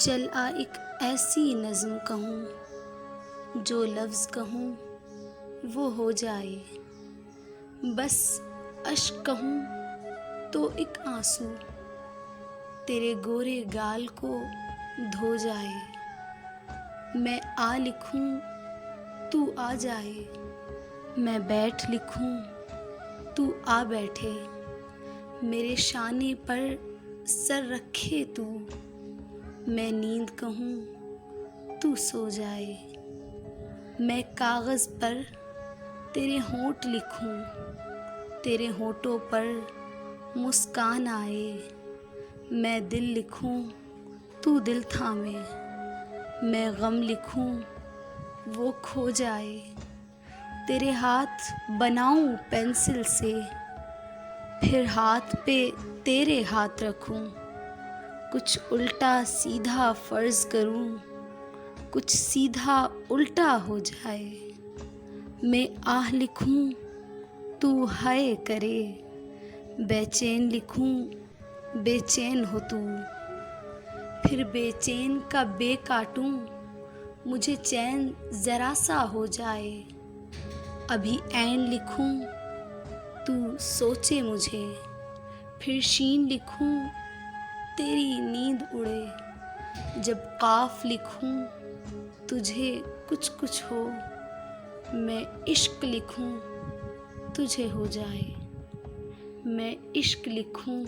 चल आ एक ऐसी नज़्म कहूँ, जो लफ्ज़ कहूँ वो हो जाए। बस अश्क कहूँ तो एक आंसू तेरे गोरे गाल को धो जाए। मैं आ लिखूँ तू आ जाए, मैं बैठ लिखूँ तू आ बैठे। मेरे शाने पर सर रखे तू, मैं नींद कहूँ तू सो जाए। मैं कागज़ पर तेरे होंठ लिखूँ, तेरे होंठों पर मुस्कान आए। मैं दिल लिखूँ तू दिल थामे, मैं गम लिखूँ वो खो जाए। तेरे हाथ बनाऊँ पेंसिल से, फिर हाथ पे तेरे हाथ रखूँ। कुछ उल्टा सीधा फ़र्ज़ करूँ, कुछ सीधा उल्टा हो जाए। मैं आह लिखूँ तू हाय करे, बेचैन लिखूँ बेचैन हो तू। फिर बेचैन का बे काटूँ, मुझे चैन ज़रा सा हो जाए। अभी ऐन लिखूँ तू सोचे मुझे, फिर शीन लिखूँ तेरी नींद उड़े। जब काफ लिखूँ तुझे कुछ कुछ हो, मैं इश्क लिखूँ तुझे हो जाए। मैं इश्क लिखूँ